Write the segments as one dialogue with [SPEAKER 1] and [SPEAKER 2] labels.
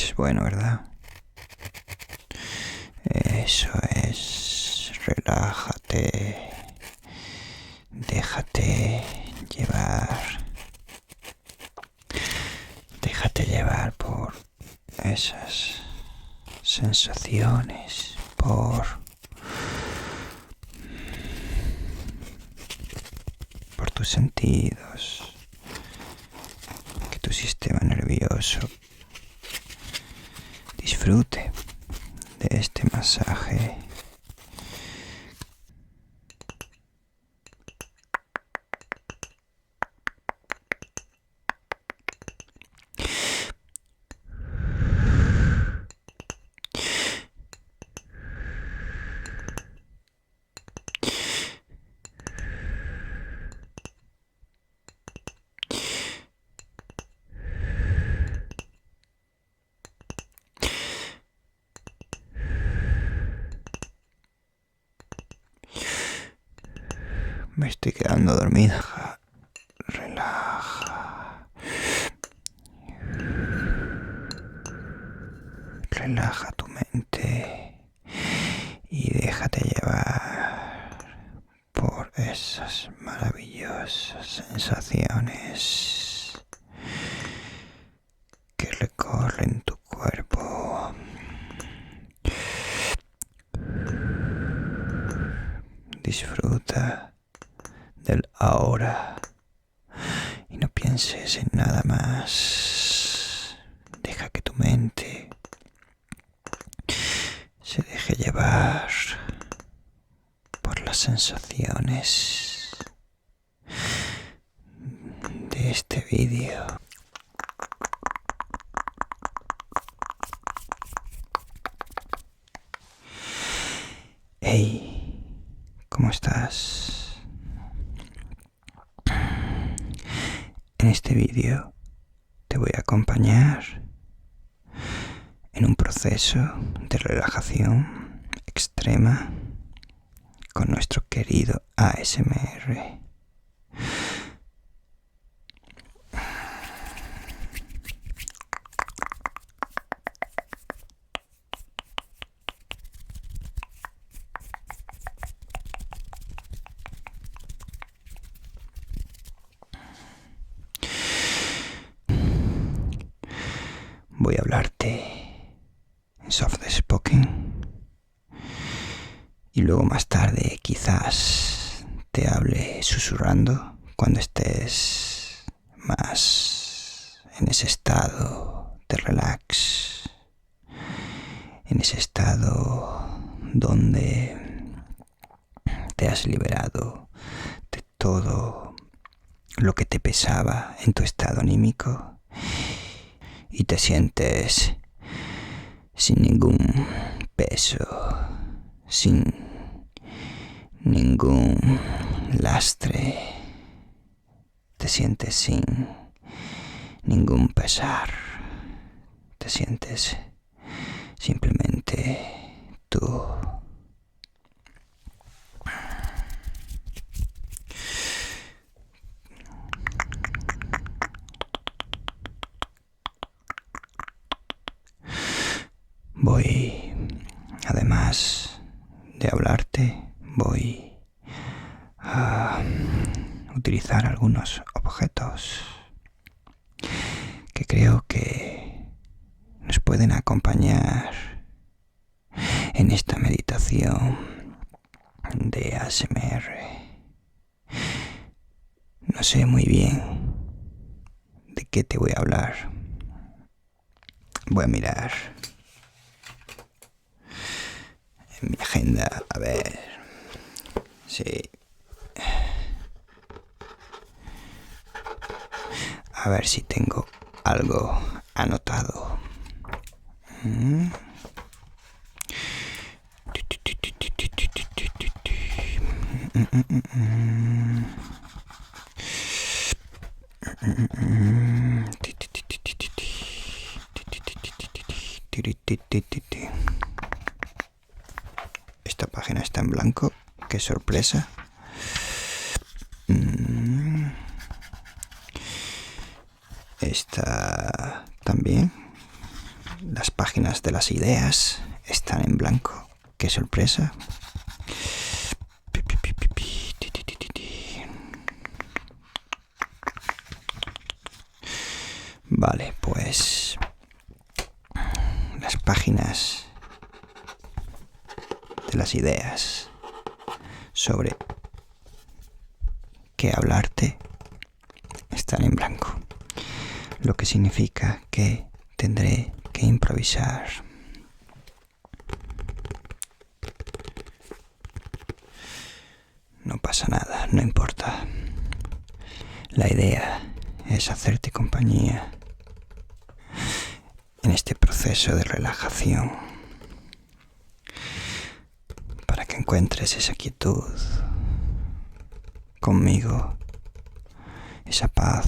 [SPEAKER 1] Es bueno, ¿verdad? Eso es. Relájate. Déjate llevar. Déjate llevar por esas sensaciones, por tus sentidos, que tu sistema nervioso disfrute de este masaje. Me estoy quedando dormida. Relaja. Relaja tu mente y déjate llevar por esas maravillosas sensaciones que recorren tu cuerpo. Disfruta del ahora y no pienses en nada más. Deja que tu mente se deje llevar por las sensaciones de este vídeo. Hey, ¿cómo estás? En este vídeo te voy a acompañar en un proceso de relajación extrema con nuestro querido ASMR. Voy a hablarte en soft spoken y luego más tarde quizás te hable susurrando cuando estés más en ese estado de relax, en ese estado donde te has liberado de todo lo que te pesaba en tu estado anímico y te sientes sin ningún peso, sin ningún lastre, te sientes sin ningún pesar, te sientes simplemente tú. Voy, además de hablarte, voy a utilizar algunos objetos que creo que nos pueden acompañar en esta meditación de ASMR. No sé muy bien de qué te voy a hablar. Voy a mirar en mi agenda, a ver. Sí. A ver si tengo algo anotado. Esta página está en blanco. Qué sorpresa. Esta también. las páginas de las ideas están en blanco. ¡Qué sorpresa! Vale, pues las páginas de las ideas sobre qué hablarte están en blanco, lo que significa que tendré que improvisar. No pasa nada, no importa. La idea es hacerte compañía en este proceso de relajación para que encuentres esa quietud conmigo, esa paz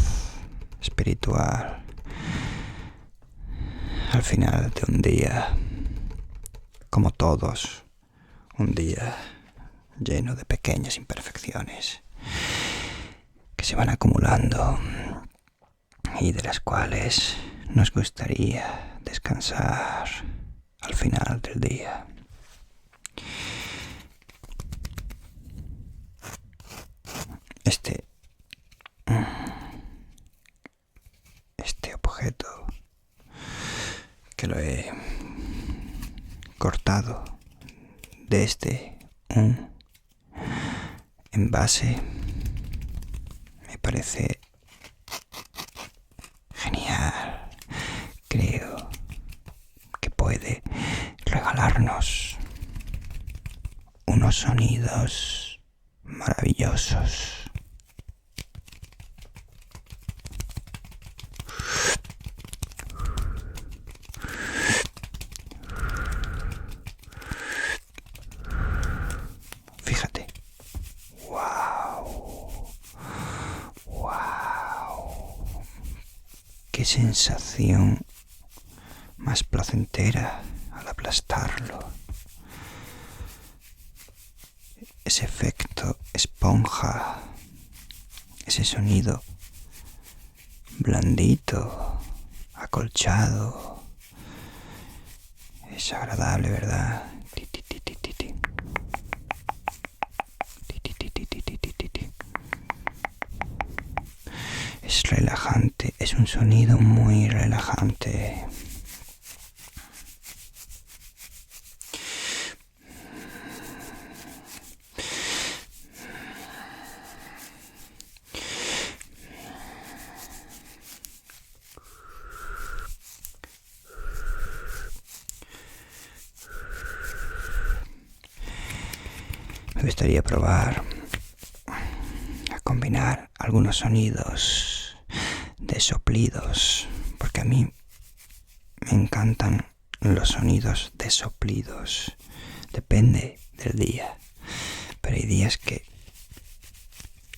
[SPEAKER 1] espiritual al final de un día, como todos, un día lleno de pequeñas imperfecciones que se van acumulando y de las cuales nos gustaría descansar al final del día. Este objeto que lo he cortado desde un envase me parece genial. Creo que puede regalarnos unos sonidos maravillosos. Fíjate. ¡Wow! ¡Qué sensación más placentera al aplastarlo! Ese efecto esponja, ese sonido blandito, acolchado, es agradable, ¿verdad? Es relajante, es un sonido muy relajante. Me gustaría probar a combinar algunos sonidos de soplidos, porque a mí me encantan los sonidos de soplidos. Depende del día, pero hay días que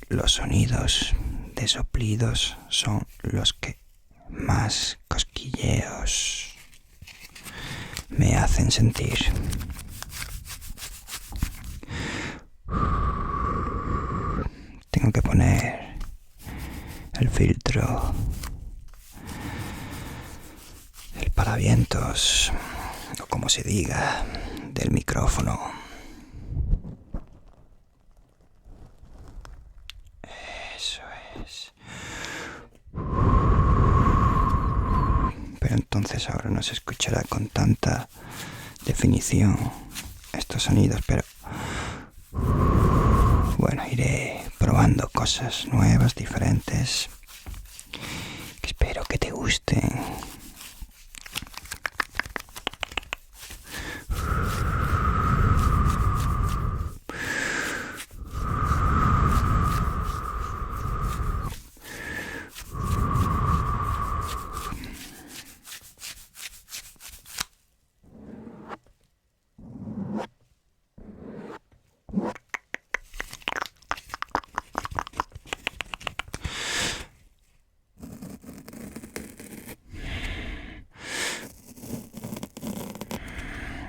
[SPEAKER 1] los sonidos de soplidos son los que más cosquilleos me hacen sentir. Tengo que poner el filtro, el paravientos, o como se diga, del micrófono. Eso es. Pero entonces ahora no se escuchará con tanta definición estos sonidos, pero bueno, iré probando cosas nuevas, diferentes, que espero que te gusten.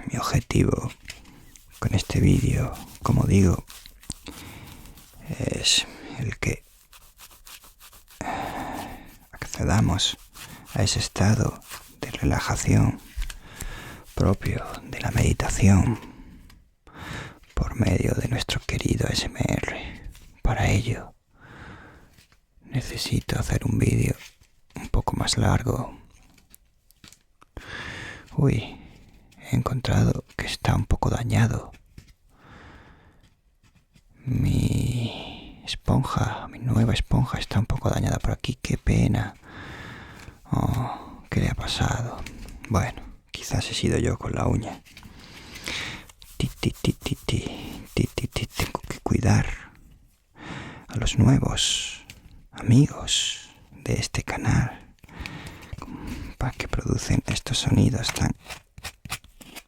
[SPEAKER 1] Mi objetivo con este vídeo, como digo, es el que accedamos a ese estado de relajación propio de la meditación por medio de nuestro querido ASMR. Para ello necesito hacer un vídeo un poco más largo. Uy, he encontrado que está un poco dañado. Mi nueva esponja está un poco dañada por aquí. Qué pena. Oh, ¿qué le ha pasado? Bueno, quizás he sido yo con la uña. Tengo que cuidar a los nuevos amigos de este canal para que producen estos sonidos tan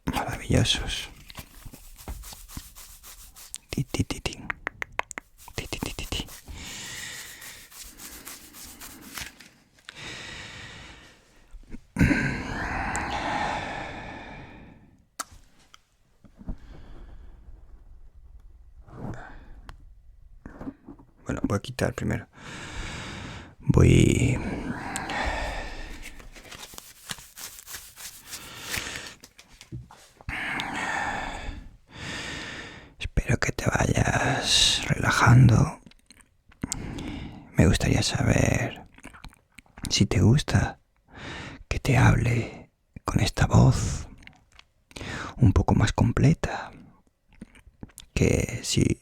[SPEAKER 1] maravillosos. Bueno, voy a quitar primero. Espero que te vayas relajando. Me gustaría saber si te gusta que te hable con esta voz un poco más completa que si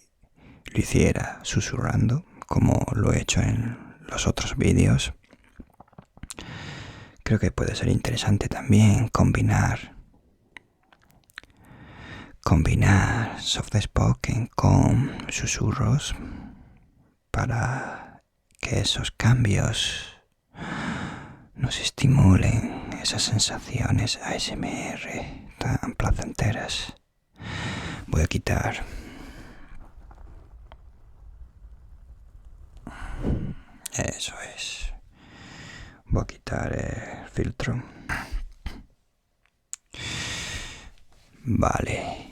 [SPEAKER 1] lo hiciera susurrando, como lo he hecho en los otros vídeos. Creo que puede ser interesante también combinar soft spoken con susurros para que esos cambios nos estimulen esas sensaciones ASMR tan placenteras. Voy a quitar eso es. Voy a quitar el filtro. Vale.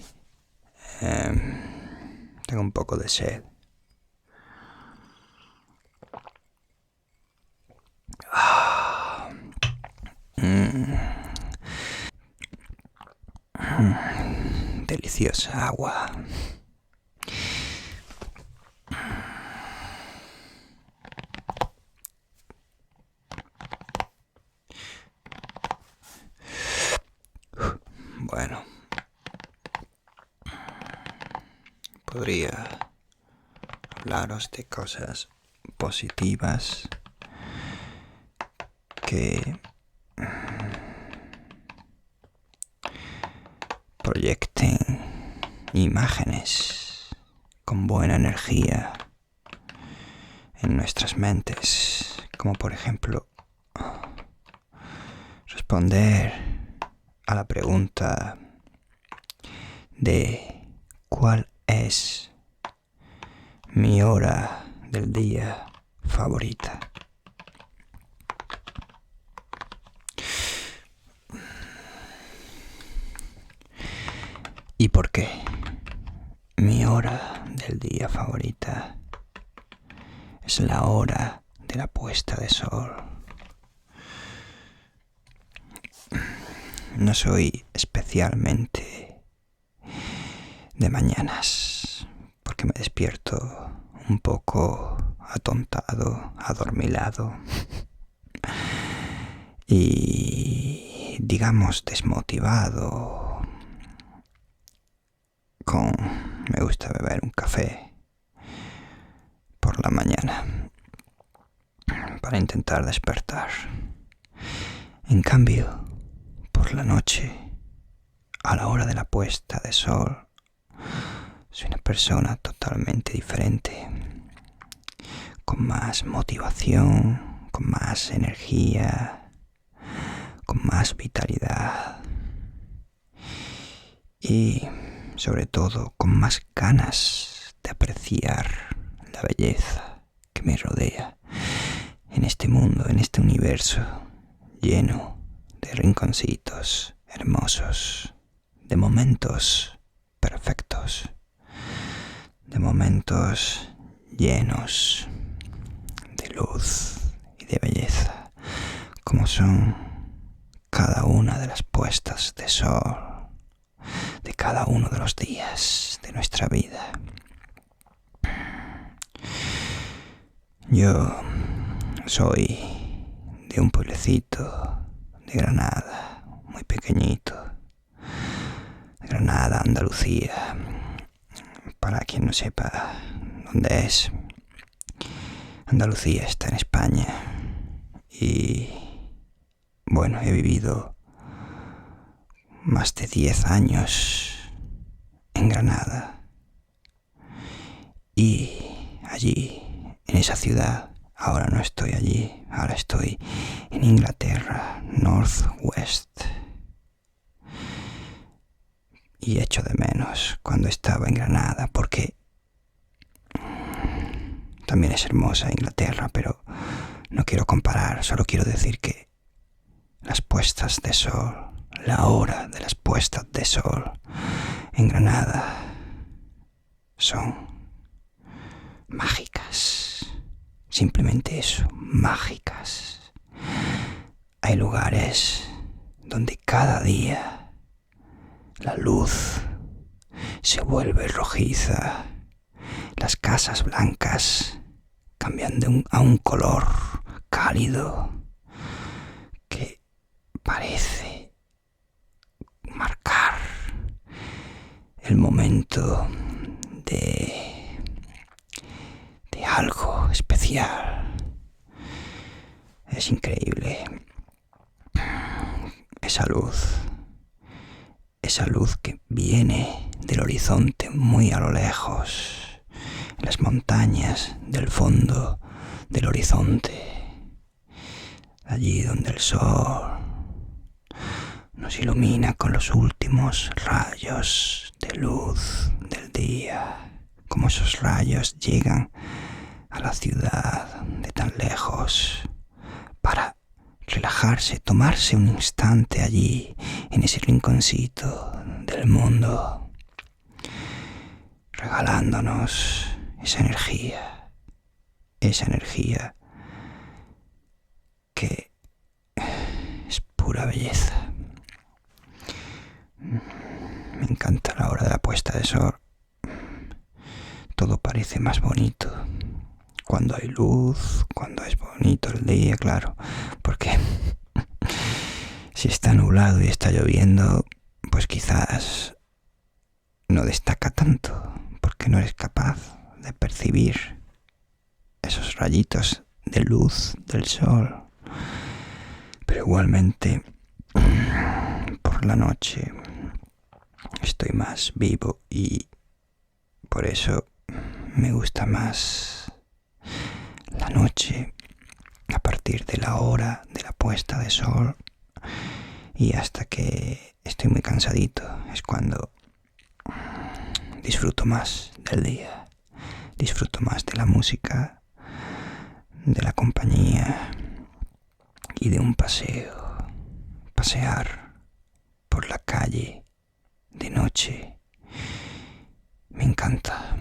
[SPEAKER 1] Tengo un poco de sed. Deliciosa agua. Bueno, podría hablaros de cosas positivas que proyecten imágenes con buena energía en nuestras mentes, como por ejemplo responder a la pregunta de ¿cuál es mi hora del día favorita? ¿Y por qué mi hora del día favorita es la hora de la puesta de sol? No soy especialmente de mañanas, porque me despierto un poco atontado, adormilado y, digamos, desmotivado. Me gusta beber un café por la mañana para intentar despertar. En cambio, por la noche, a la hora de la puesta de sol, soy una persona totalmente diferente, con más motivación, con más energía, con más vitalidad y sobre todo con más ganas de apreciar la belleza que me rodea en este mundo, en este universo lleno de rinconcitos hermosos, de momentos perfectos, de momentos llenos de luz y de belleza, como son cada una de las puestas de sol de cada uno de los días de nuestra vida. Yo soy de un pueblecito de Granada, muy pequeñito. Granada, Andalucía. Para quien no sepa dónde es, Andalucía está en España. Y bueno, he vivido más de 10 años en Granada. Y allí, en esa ciudad, ahora no estoy allí, ahora estoy en Inglaterra, North West. Y echo de menos cuando estaba en Granada, porque también es hermosa Inglaterra, pero no quiero comparar, solo quiero decir que las puestas de sol, la hora de las puestas de sol en Granada son mágicas. Simplemente eso, mágicas. Hay lugares donde cada día la luz se vuelve rojiza, las casas blancas cambian a un color cálido que parece marcar el momento de algo especial. Es increíble esa luz que viene del horizonte muy a lo lejos, en las montañas del fondo del horizonte, allí donde el sol nos ilumina con los últimos rayos de luz del día, como esos rayos llegan a la ciudad de tan lejos para relajarse, tomarse un instante allí, en ese rinconcito del mundo, regalándonos esa energía que es pura belleza. Me encanta la hora de la puesta de sol. Todo parece más bonito cuando hay luz, cuando es bonito el día, claro, porque si está nublado y está lloviendo, pues quizás no destaca tanto, porque no eres capaz de percibir esos rayitos de luz del sol. Pero igualmente, por la noche estoy más vivo y por eso me gusta más la noche, a partir de la hora de la puesta de sol y hasta que estoy muy cansadito, es cuando disfruto más del día, disfruto más de la música, de la compañía y de un pasear por la calle de noche. Me encanta.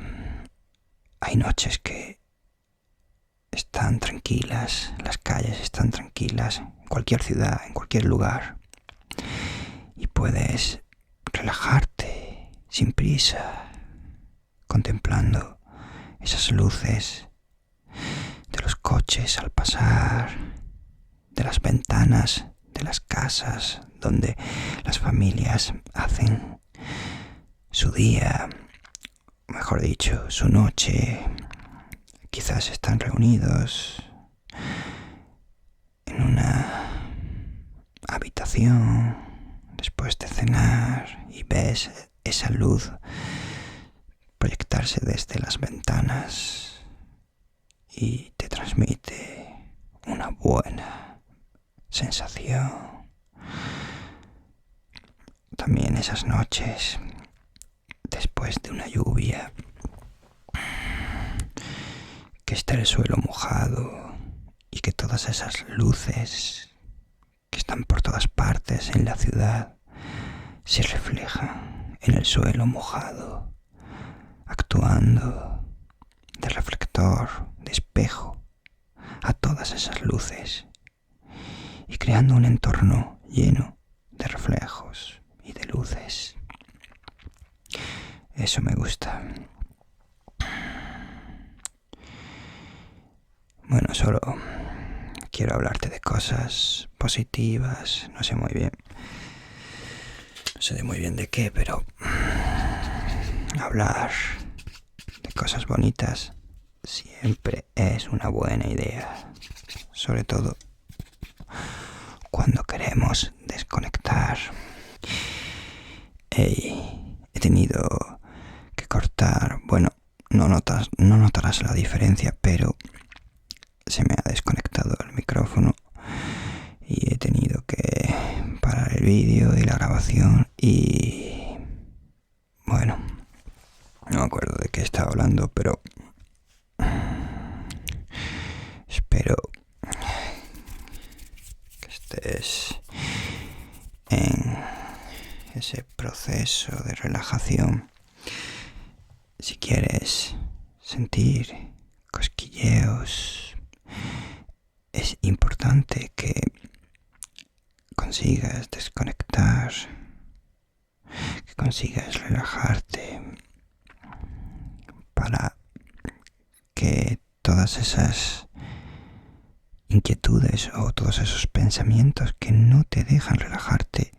[SPEAKER 1] Hay noches que están tranquilas, las calles están tranquilas, en cualquier ciudad, en cualquier lugar, y puedes relajarte sin prisa, contemplando esas luces de los coches al pasar, de las ventanas de las casas donde las familias hacen su día, mejor dicho, su noche. Quizás están reunidos en una habitación después de cenar y ves esa luz proyectarse desde las ventanas y te transmite una buena sensación. También esas noches después de una lluvia, que está el suelo mojado y que todas esas luces que están por todas partes en la ciudad se reflejan en el suelo mojado, actuando de reflector, de espejo a todas esas luces y creando un entorno lleno de reflejos y de luces. Eso me gusta. Bueno, solo quiero hablarte de cosas positivas. No sé muy bien de qué, pero hablar de cosas bonitas siempre es una buena idea. Sobre todo cuando queremos desconectar. He tenido que cortar, bueno, no notarás la diferencia, pero se me ha desconectado el micrófono y he tenido que parar el vídeo y la grabación y bueno, no me acuerdo de qué estaba hablando, pero espero que estés en ese proceso de relajación. Si quieres sentir cosquilleos, es importante que consigas desconectar, que consigas relajarte para que todas esas inquietudes o todos esos pensamientos que no te dejan relajarte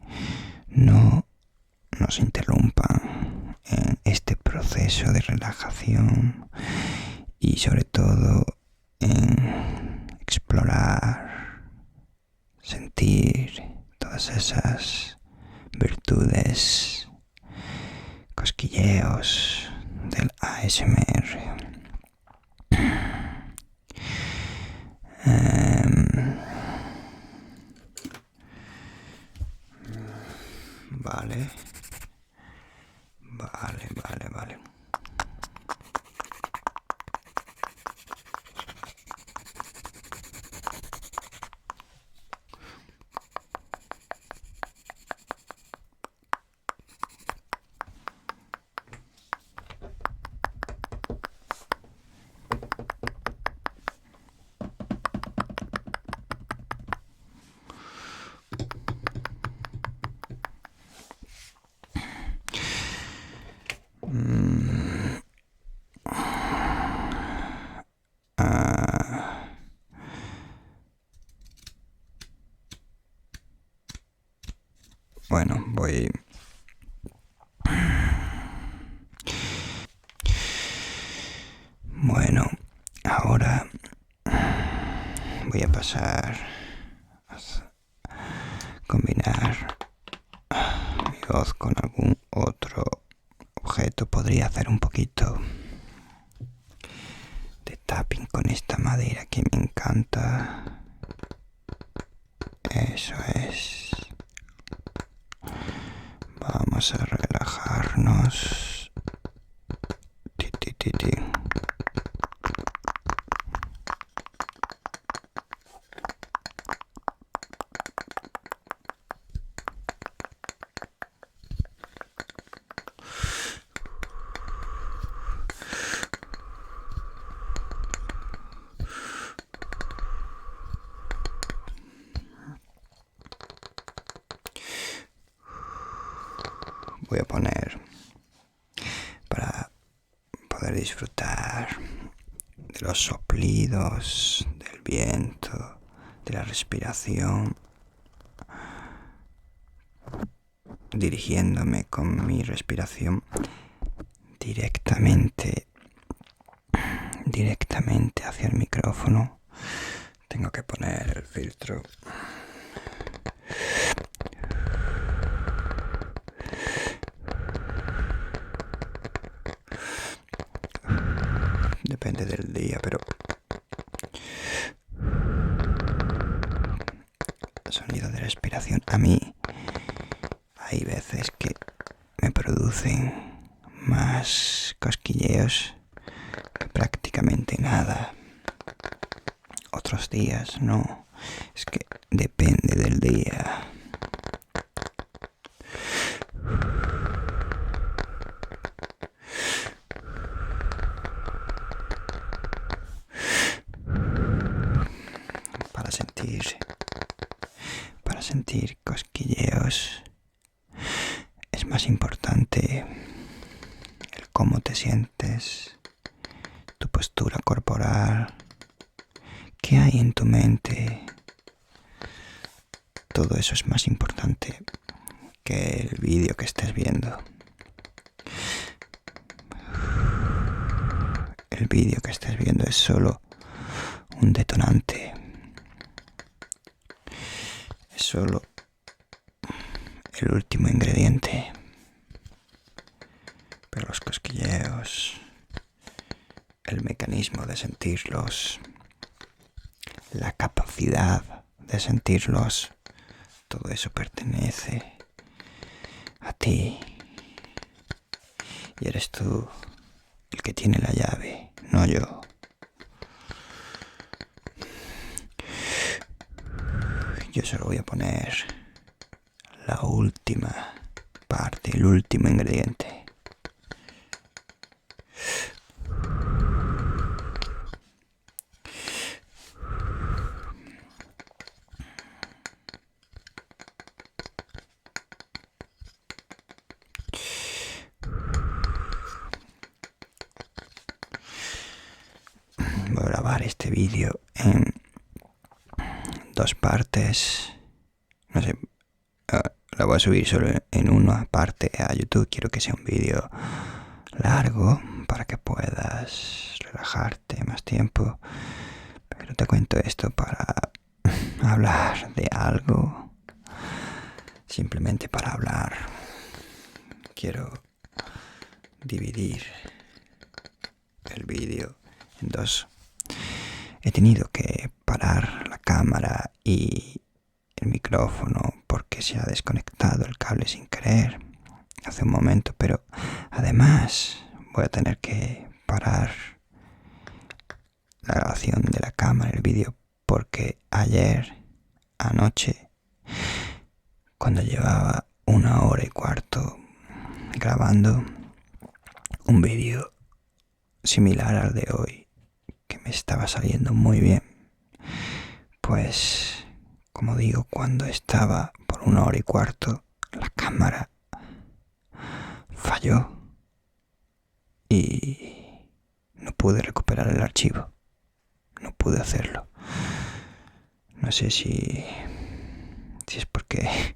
[SPEAKER 1] no nos interrumpan en este proceso de relajación y sobre todo en explorar, sentir todas esas virtudes, cosquilleos del ASMR. Vale. Bueno, Bueno, ahora voy a pasar a combinar mi voz con algún otro objeto. Podría hacer un poquito de tapping con esta madera que me encanta. Eso es. Vamos a relajarnos. Ti, ti, ti, ti. Voy a poner para poder disfrutar de los soplidos, del viento, de la respiración, dirigiéndome con mi respiración directamente hacia el micrófono. Tengo que poner el filtro. Depende del día, pero el sonido de respiración a mí hay veces que me producen más cosquilleos que prácticamente nada. Otros días no. Es que depende del día. Para sentir sentir cosquilleos. Es más importante el cómo te sientes, tu postura corporal, qué hay en tu mente. Todo eso es más importante que el vídeo que estés viendo. El vídeo que estés viendo es solo un detonante. Es solo el último ingrediente. Pero los cosquilleos, el mecanismo de sentirlos, la capacidad de sentirlos, todo eso pertenece a ti. Y eres tú el que tiene la llave, no yo. Yo solo voy a poner la última parte, el último ingrediente. Voy a grabar este vídeo en 2 partes. No sé, la voy a subir solo en una parte a YouTube. Quiero que sea un vídeo largo para que puedas relajarte más tiempo. Pero te cuento esto para hablar de algo. Simplemente para hablar. Quiero dividir el vídeo en 2. He tenido que parar la cámara y el micrófono porque se ha desconectado el cable sin querer hace un momento, pero además voy a tener que parar la grabación de la cámara, el vídeo, porque ayer anoche, cuando llevaba 1 hora y cuarto grabando un vídeo similar al de hoy, que me estaba saliendo muy bien, pues como digo, cuando estaba por 1 hora y cuarto, la cámara falló y no pude recuperar el archivo. No pude hacerlo. No sé si es porque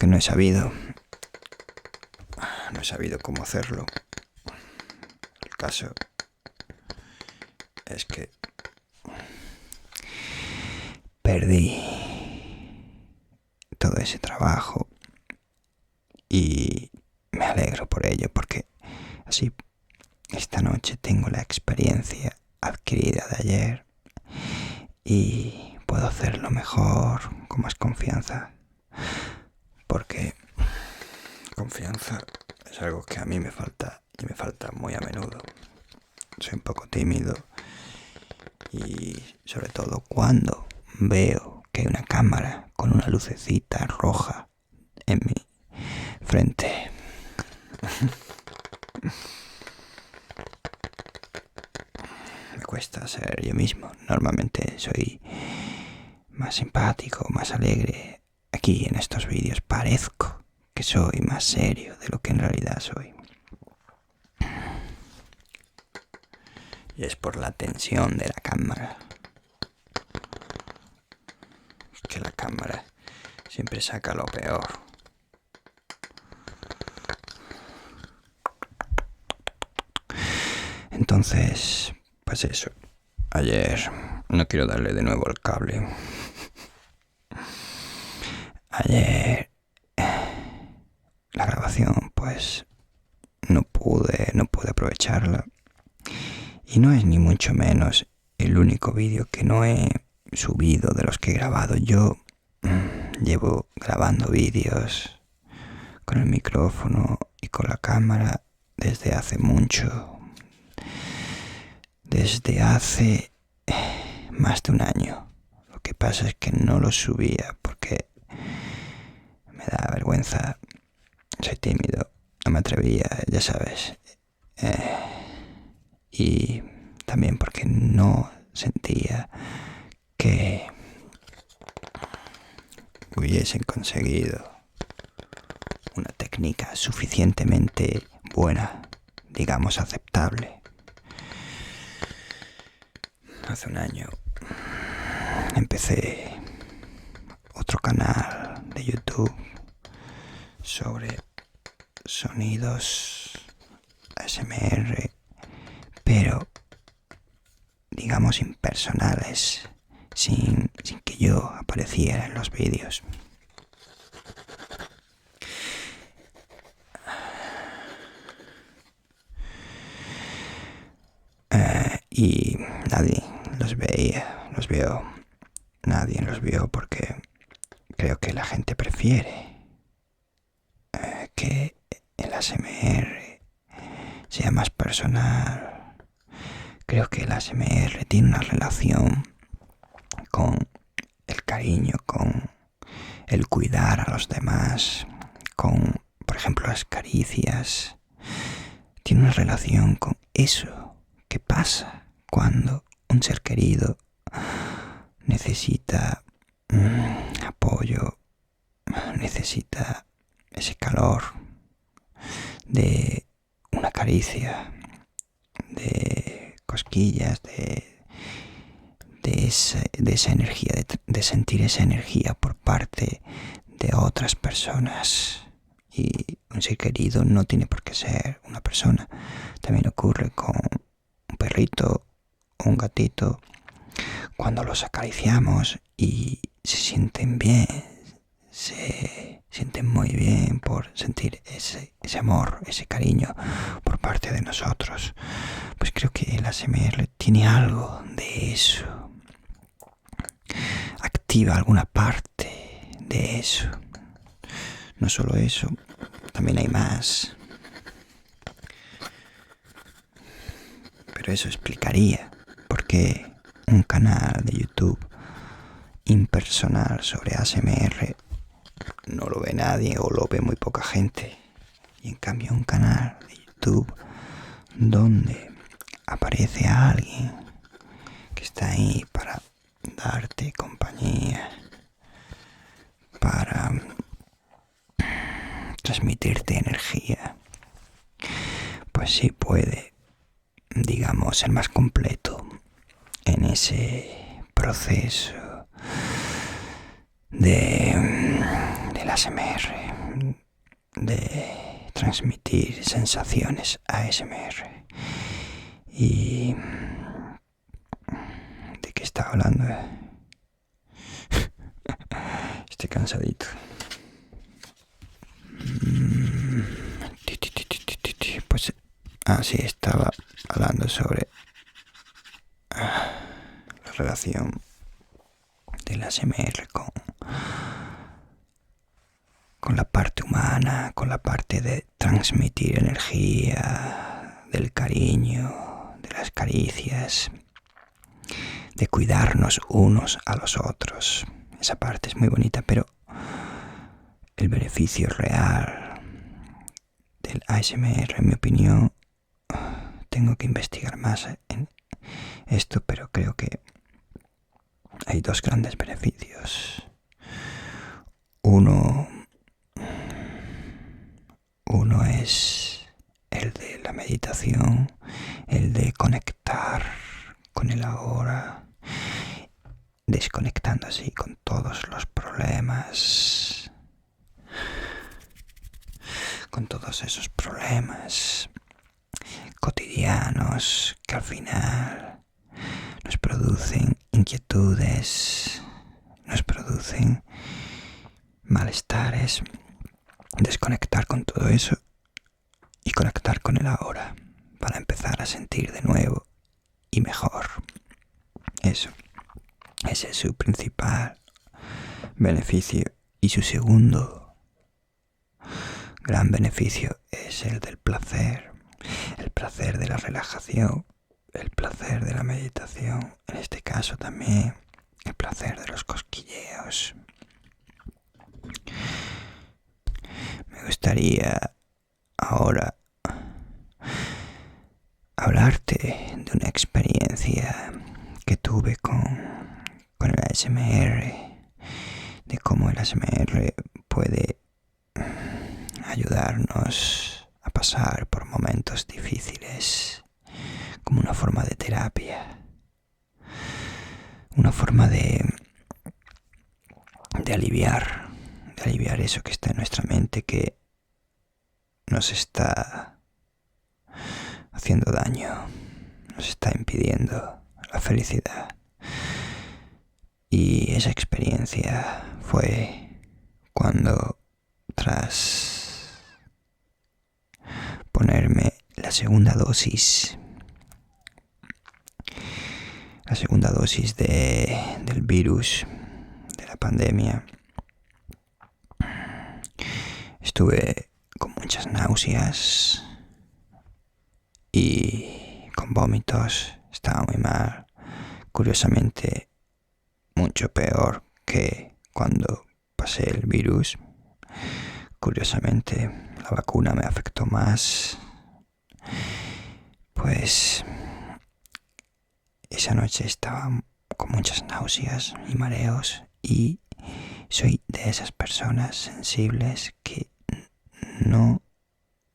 [SPEAKER 1] no he sabido cómo hacerlo. El caso es que perdí todo ese trabajo y me alegro por ello, porque así esta noche tengo la experiencia adquirida de ayer y puedo hacerlo mejor, con más confianza, porque confianza es algo que a mí me falta y me falta muy a menudo. Soy un poco tímido y sobre todo cuando veo que hay una cámara con una lucecita roja en mi frente. Me cuesta ser yo mismo. Normalmente soy más simpático, más alegre. Aquí en estos vídeos parezco que soy más serio de lo que en realidad soy. Y es por la tensión de la cámara. Es que la cámara siempre saca lo peor. Entonces, pues eso. Ayer no quiero darle de nuevo al cable. Ayer la grabación, pues no pude aprovecharla. Y no es ni mucho menos el único vídeo que no he subido de los que he grabado. Yo llevo grabando vídeos con el micrófono y con la cámara desde hace mucho. Desde hace más de 1 año. Lo que pasa es que no los subía porque me da vergüenza. Soy tímido, no me atrevía, ya sabes. Y también porque no sentía que hubiesen conseguido una técnica suficientemente buena, digamos aceptable. Hace un año empecé otro canal de YouTube sobre sonidos ASMR, pero digamos impersonales, sin que yo apareciera en los vídeos. Y nadie los veo, nadie los vio porque creo que la gente prefiere que el ASMR sea más personal. Creo que el ASMR tiene una relación con el cariño, con el cuidar a los demás, con, por ejemplo, las caricias. Tiene una relación con eso que pasa cuando un ser querido necesita apoyo, necesita ese calor de una caricia, de cosquillas, de esa energía, de sentir esa energía por parte de otras personas. Y un ser querido no tiene por qué ser una persona. También ocurre con un perrito o un gatito. Cuando los acariciamos y se sienten bien, se sienten muy bien por sentir ese amor, ese cariño por parte de nosotros. Pues creo que el ASMR tiene algo de eso. Activa alguna parte de eso. No solo eso, también hay más. Pero eso explicaría por qué un canal de YouTube impersonal sobre ASMR no lo ve nadie o lo ve muy poca gente. Y en cambio un canal de YouTube donde aparece alguien que está ahí para darte compañía, para transmitirte energía, pues sí puede, digamos, ser más completo en ese proceso del ASMR, de transmitir sensaciones ASMR. Y ¿de qué estaba hablando? Estoy cansadito. Pues sí, estaba hablando sobre la relación del ASMR con la parte humana, con la parte de transmitir energía, del cariño, de las caricias, de cuidarnos unos a los otros. Esa parte es muy bonita, pero el beneficio real del ASMR, en mi opinión, tengo que investigar más en esto, pero creo que hay dos grandes beneficios. Uno es el de la meditación, el de conectar con el ahora, desconectando así con todos los problemas, con todos esos problemas cotidianos que al final nos producen inquietudes, nos producen malestares. Desconectar con todo eso y conectar con el ahora para empezar a sentir de nuevo y mejor. Eso, ese es su principal beneficio. Y su segundo gran beneficio es el del placer. El placer de la relajación, el placer de la meditación, en este caso también el placer de los cosquilleos. Me gustaría ahora hablarte de una experiencia que tuve con el ASMR, de cómo el ASMR puede ayudarnos a pasar por momentos difíciles como una forma de terapia, una forma de aliviar eso que está en nuestra mente, que nos está haciendo daño, nos está impidiendo la felicidad. Y esa experiencia fue cuando, tras ponerme la segunda dosis del virus, de la pandemia, estuve con muchas náuseas y con vómitos. Estaba muy mal. Curiosamente, mucho peor que cuando pasé el virus. Curiosamente, la vacuna me afectó más. Pues esa noche estaba con muchas náuseas y mareos, y soy de esas personas sensibles que no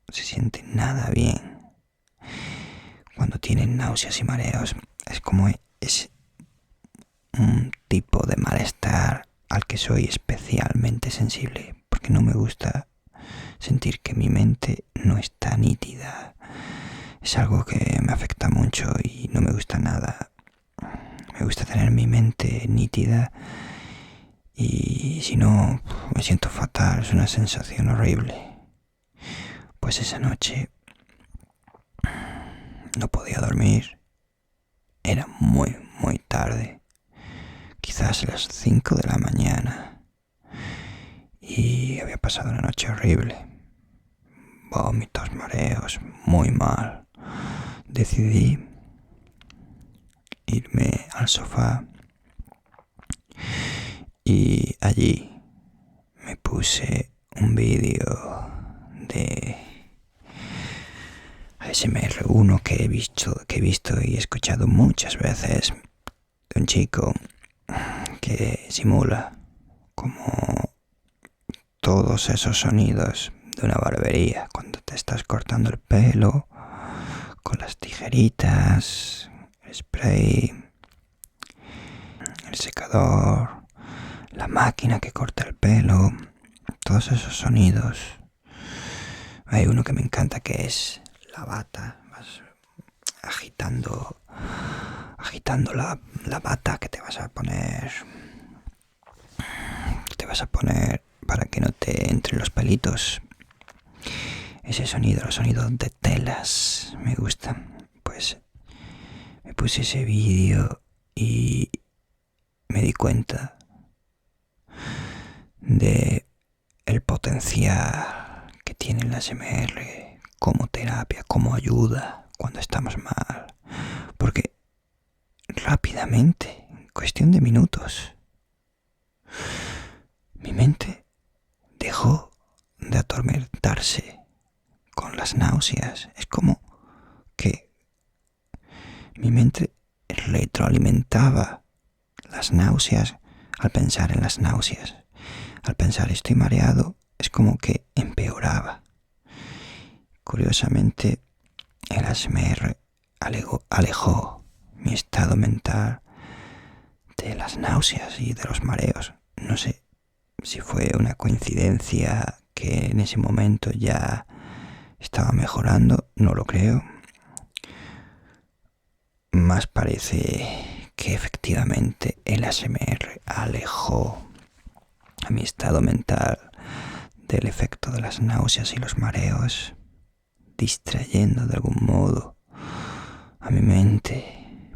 [SPEAKER 1] se sienten nada bien cuando tienen náuseas y mareos. Es como es un tipo de malestar al que soy especialmente sensible, porque no me gusta sentir que mi mente no está nítida. Es algo que me afecta mucho y no me gusta nada. Me gusta tener mi mente nítida, y si no, me siento fatal. Es una sensación horrible. Pues esa noche no podía dormir. Era muy, muy tarde. Quizás las 5 de la mañana. Y había pasado una noche horrible. Vómitos, mareos, muy mal. Decidí irme al sofá y allí me puse un vídeo de ASMR, uno que he visto y he escuchado muchas veces, de un chico que simula como todos esos sonidos de una barbería, cuando te estás cortando el pelo con las tijeritas, el spray, el secador, la máquina que corta el pelo, todos esos sonidos. Hay uno que me encanta, que es la bata. Vas agitando la bata que te vas a poner para que no te entren los pelitos. Ese sonido, los sonidos de telas, me gustan. Pues me puse ese vídeo y me di cuenta de el potencial que tiene el ASMR como terapia, como ayuda cuando estamos mal. Porque rápidamente, en cuestión de minutos, mi mente dejó de atormentarse con las náuseas. Es como que mi mente retroalimentaba las náuseas al pensar en las náuseas. Al pensar estoy mareado, es como que empeoraba. Curiosamente, el ASMR alejó mi estado mental de las náuseas y de los mareos. No sé si fue una coincidencia que en ese momento ya estaba mejorando, no lo creo. Más parece que efectivamente el ASMR alejó a mi estado mental del efecto de las náuseas y los mareos, distrayendo de algún modo a mi mente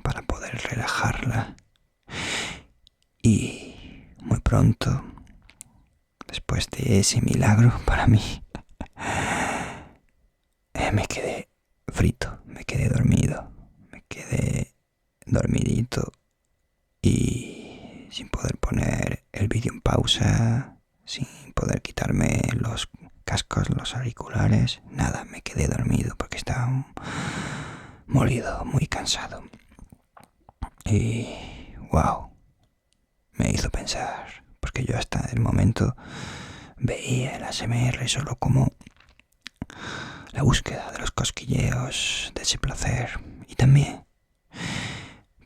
[SPEAKER 1] para poder relajarla. Y muy pronto, después de ese milagro para mí, me quedé frito, me quedé dormido, me quedé dormidito y sin poder poner el vídeo en pausa, sin poder quitarme los cascos, los auriculares, nada, me quedé dormido porque estaba molido, muy cansado. Y wow, me hizo pensar, porque yo hasta el momento veía el ASMR solo como la búsqueda de los cosquilleos, de ese placer, y también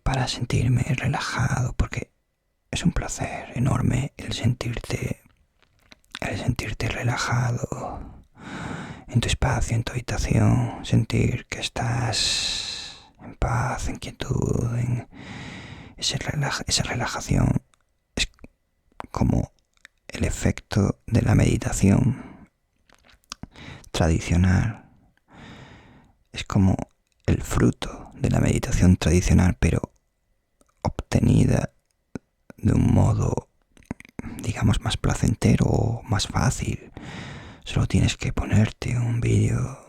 [SPEAKER 1] para sentirme relajado, porque es un placer enorme el sentirte relajado en tu espacio, en tu habitación, sentir que estás en paz, en quietud, en esa relajación. Es como el efecto de la meditación tradicional. Es como el fruto de la meditación tradicional, pero obtenida de un modo, digamos, más placentero o más fácil. Solo tienes que ponerte un vídeo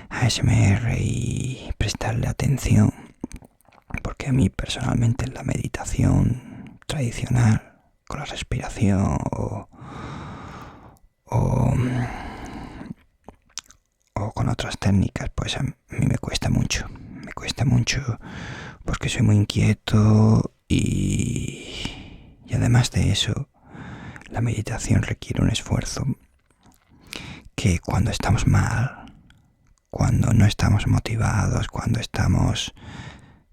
[SPEAKER 1] ASMR y prestarle atención, porque a mí personalmente la meditación tradicional con la respiración o con otras técnicas, pues a mí me cuesta mucho porque soy muy inquieto y además de eso la meditación requiere un esfuerzo que cuando estamos mal, cuando no estamos motivados, cuando estamos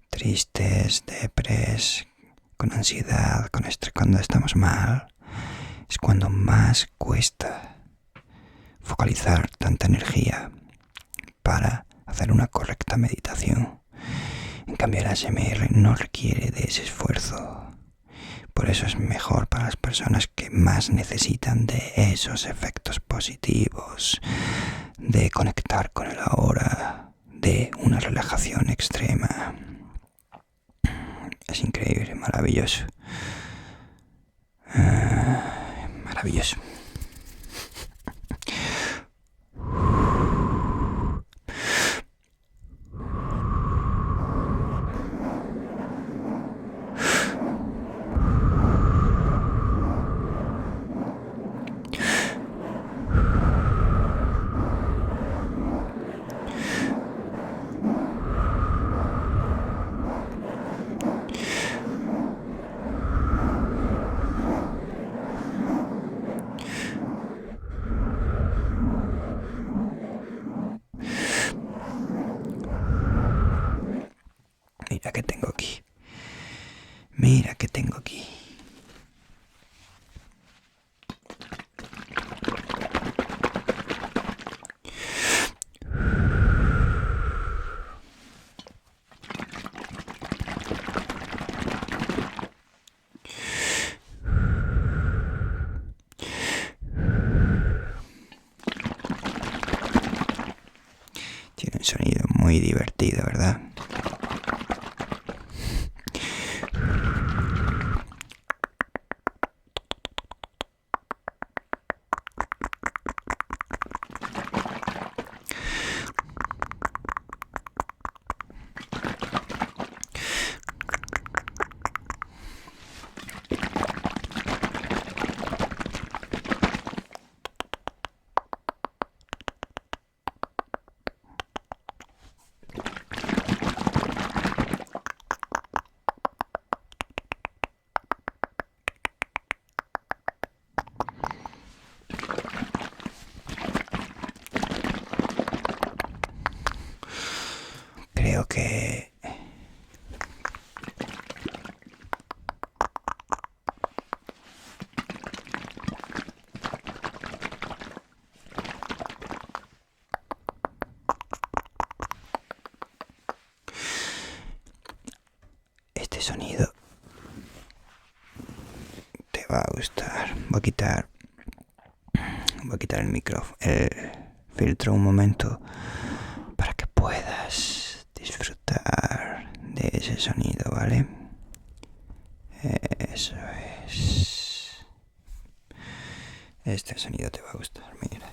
[SPEAKER 1] tristes, depres, con ansiedad, con estrés, cuando estamos mal, es cuando más cuesta focalizar tanta energía para hacer una correcta meditación. En cambio, el ASMR no requiere de ese esfuerzo. Por eso es mejor para las personas que más necesitan de esos efectos positivos, de conectar con el ahora, de una relajación extrema. Es increíble, maravilloso. Maravilloso. Mira que tengo aquí. Mira que tengo aquí. Tiene un sonido muy divertido, ¿verdad? Creo que este sonido te va a gustar. Voy a quitar el micrófono, el filtro un momento para que puedas disfrutar de ese sonido, ¿vale? Eso es. Este sonido te va a gustar, mira.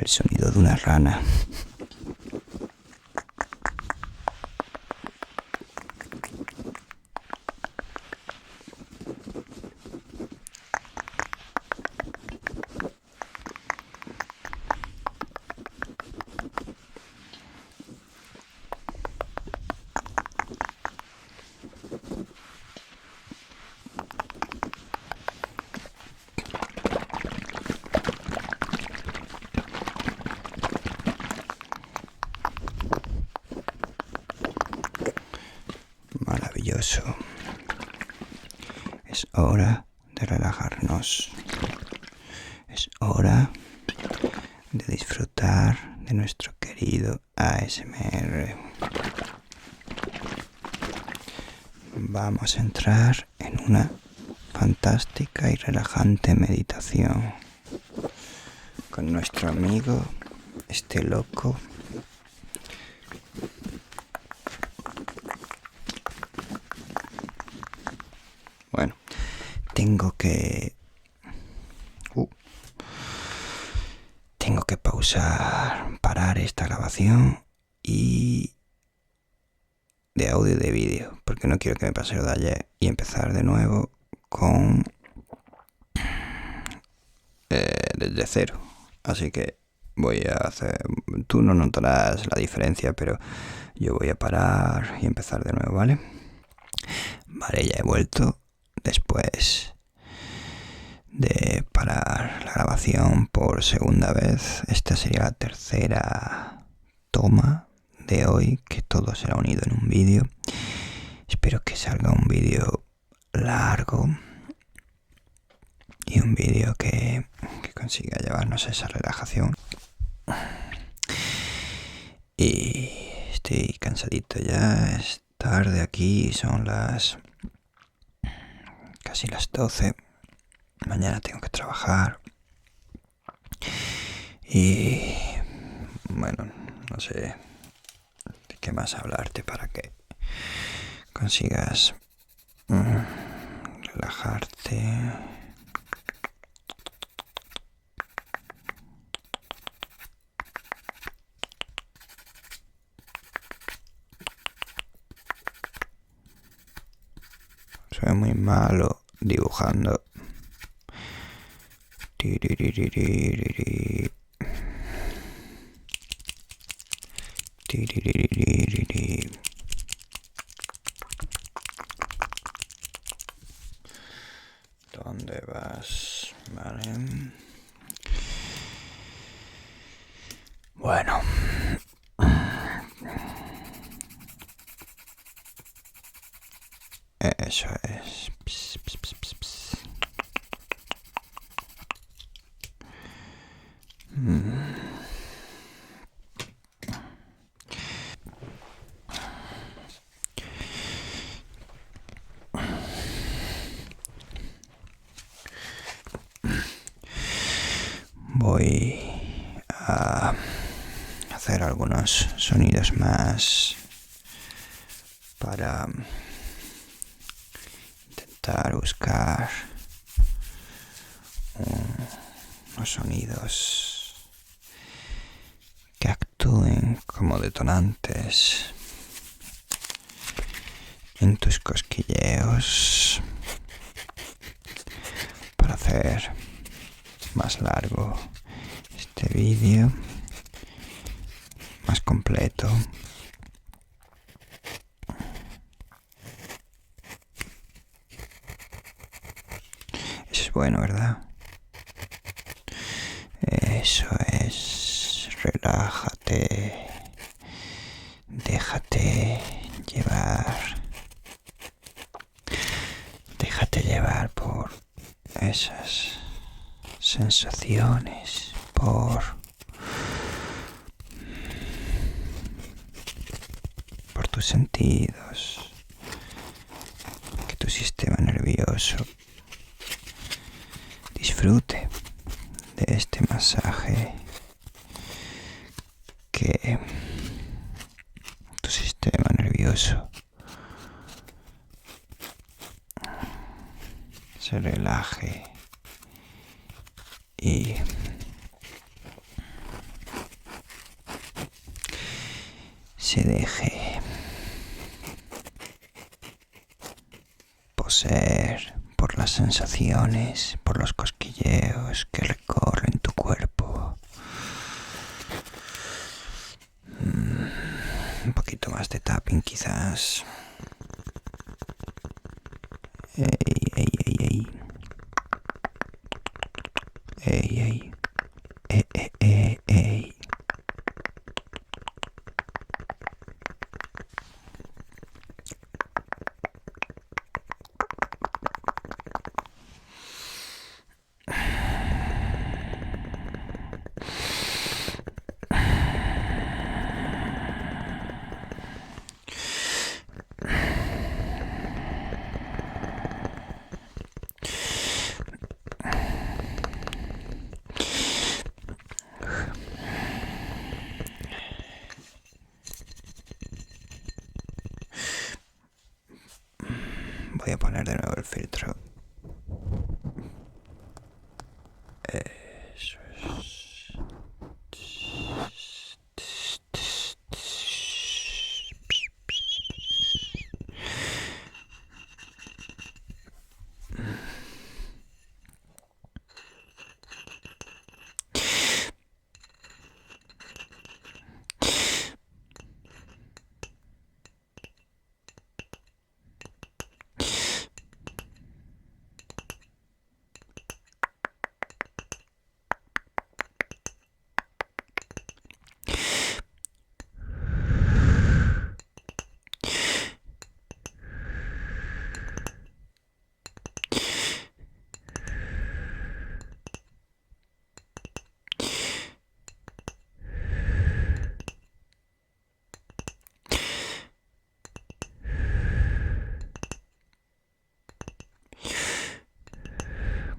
[SPEAKER 1] el sonido de una rana. Maravilloso. Es hora de relajarnos. Es hora de disfrutar de nuestro querido ASMR. Vamos a entrar en una fantástica y relajante meditación con nuestro amigo, este loco. Bueno, tengo que parar esta grabación y de audio y de vídeo, porque no quiero que me pase lo de ayer y empezar de nuevo con desde cero. Así que voy a hacer, tú no notarás la diferencia, pero yo voy a parar y empezar de nuevo, ¿vale? Vale, ya he vuelto después de parar la grabación por segunda vez. Esta sería la tercera toma de hoy, que todo será unido en un vídeo. Espero que salga un vídeo largo y un vídeo que consiga llevarnos esa relajación. Y estoy cansadito ya, es tarde aquí, son casi las 12. Mañana tengo que trabajar. Y bueno, no sé de qué más hablarte para que consigas relajarte. Soy muy malo dibujando. ¿Dónde vas? Vale. Bueno. Eso es. Pss, pss, pss, pss, pss. Voy a hacer algunos sonidos más para intentar buscar unos sonidos que actúen como detonantes en tus cosquilleos para hacer más largo este vídeo, más completo. Eso es bueno, ¿verdad? Eso es. Relájate. Déjate llevar. Déjate llevar por esas sensaciones, por tus sentidos, que tu sistema nervioso disfrute de este masaje, que tu sistema nervioso se relaje y se deje poseer por las sensaciones, por los cosquilleos que recorren tu cuerpo. Un poquito más de tapping quizás. Ey, ey, ey, ey. Ey, ey. Ey. Voy a poner de nuevo el filtro. Eso es.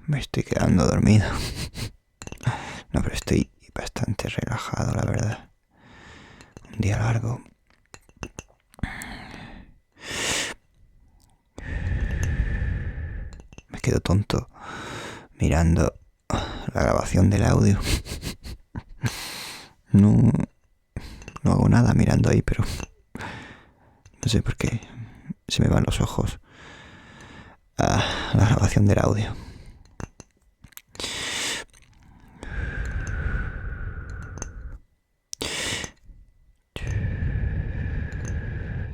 [SPEAKER 1] Me estoy quedando dormido. No, pero estoy bastante relajado, la verdad. Un día largo. Me quedo tonto mirando la grabación del audio. No hago nada mirando ahí, pero no sé por qué se me van los ojos a la grabación del audio.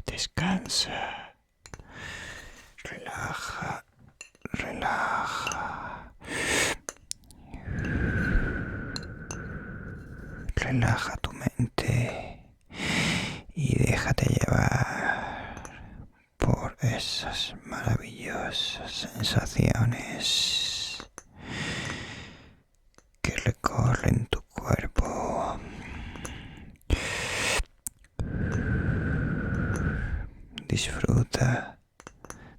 [SPEAKER 1] Descansa. Relaja. Relaja tu mente y déjate llevar por esas maravillosas sensaciones que recorren tu cuerpo. Disfruta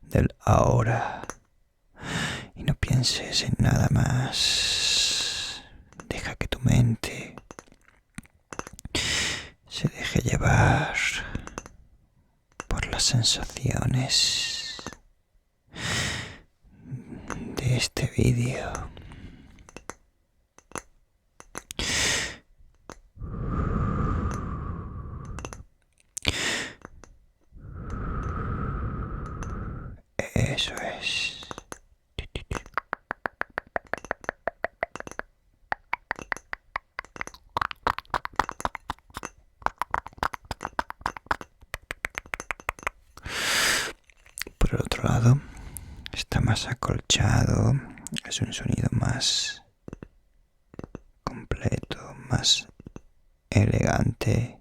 [SPEAKER 1] del ahora y no pienses en nada más. Deja que tu mente se deje llevar por las sensaciones de este vídeo. Eso es. Por el otro lado, está más acolchado, es un sonido más completo, más elegante.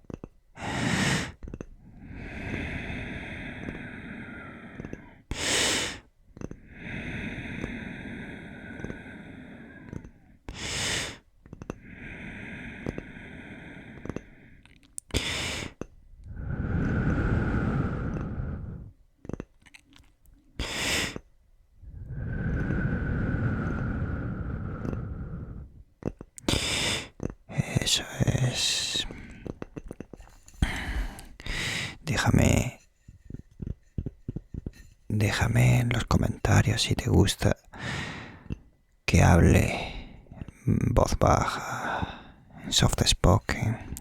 [SPEAKER 1] Eso es. Déjame en los comentarios si te gusta que hable en voz baja, en soft spoken,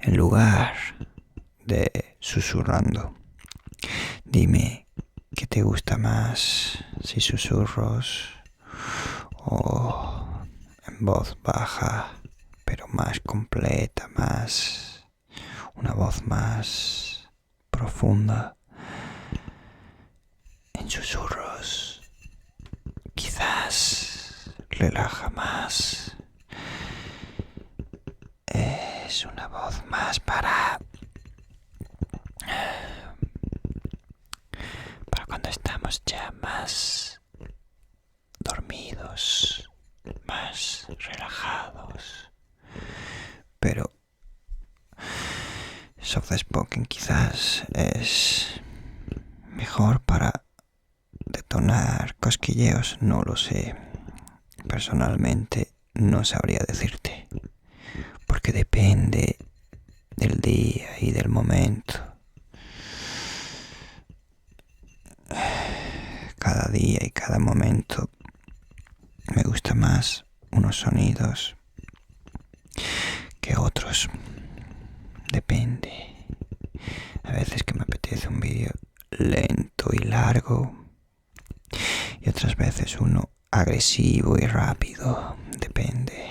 [SPEAKER 1] en lugar de susurrando. Dime, ¿qué te gusta más? Si susurros o en voz baja, pero más completa, una voz más profunda. En susurros quizás relaja más. Es una voz más para cuando estamos ya más dormidos, más relajados. Pero soft spoken quizás es mejor para detonar cosquilleos, no lo sé. Personalmente no sabría decirte, porque depende del día y del momento. Cada día y cada momento me gusta más unos sonidos que otros. Depende. A veces que me apetece un vídeo lento y largo, y otras veces uno agresivo y rápido. Depende.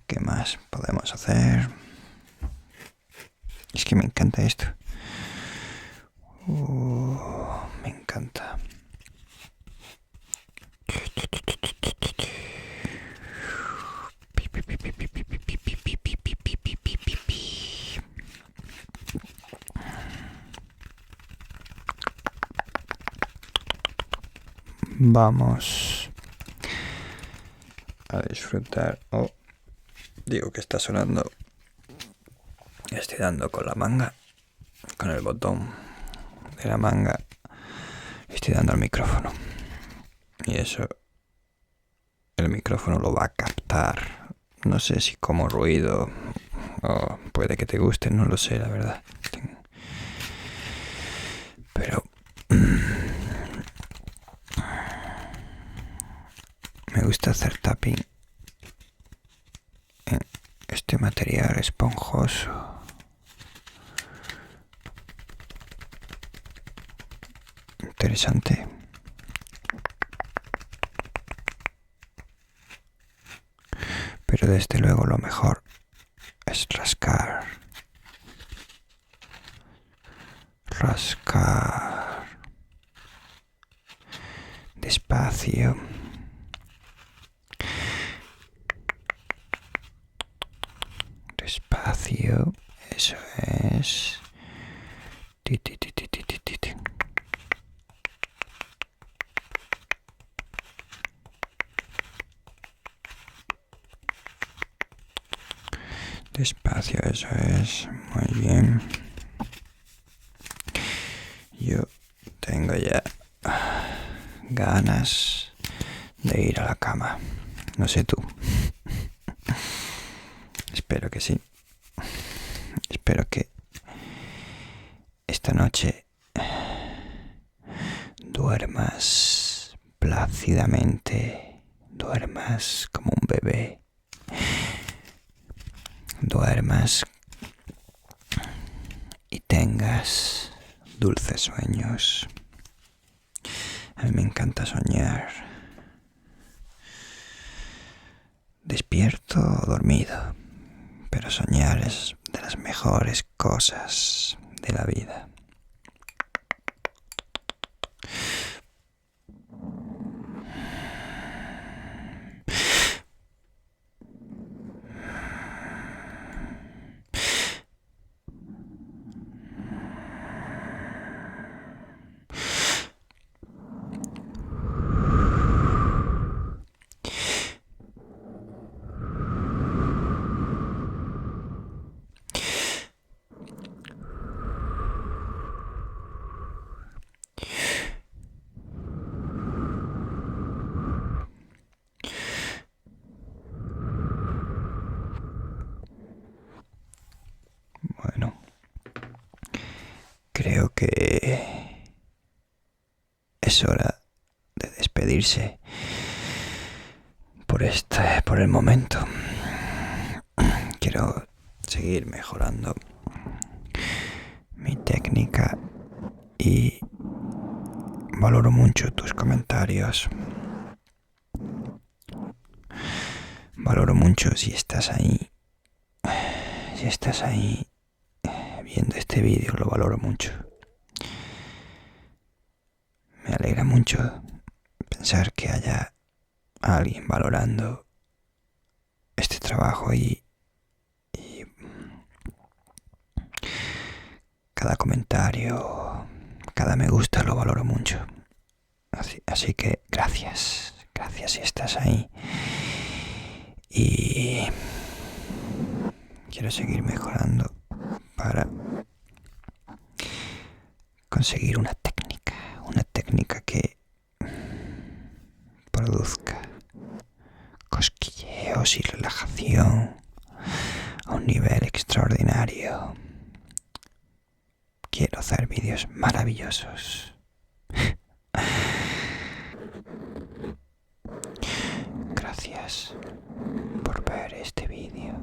[SPEAKER 1] ¿Qué más podemos hacer? Es que me encanta esto. Me encanta. Vamos a disfrutar. Digo que está sonando. Estoy dando con la manga, con el botón de la manga. Estoy dando al micrófono. Y eso, el micrófono lo va a captar. No sé si como ruido o puede que te guste, no lo sé, la verdad. Pero me gusta hacer tapping en este material esponjoso. Interesante. Pero desde luego lo mejor es rascar. Rascar. Despacio. Despacio. Eso es. Ti, ti, ti, ti, ti, ti, ti, ti. Despacio, eso es. Muy bien. Yo tengo ya ganas de ir a la cama. No sé tú. Espero que sí. Espero que esta noche duermas plácidamente. Duermas como un bebé. Duermas y tengas dulces sueños. A mí me encanta soñar. Despierto o dormido. Pero soñar es de las mejores cosas de la vida. creo que es hora de despedirse por el momento. Quiero seguir mejorando mi técnica y valoro mucho tus comentarios. Valoro mucho si estás ahí. Si estás ahí viendo este vídeo, lo valoro mucho. Me alegra mucho pensar que haya alguien valorando este trabajo y cada comentario, cada me gusta lo valoro mucho. Así que gracias si estás ahí. Y quiero seguir mejorando para conseguir una técnica que produzca cosquilleos y relajación a un nivel extraordinario. Quiero hacer vídeos maravillosos. Gracias por ver este vídeo.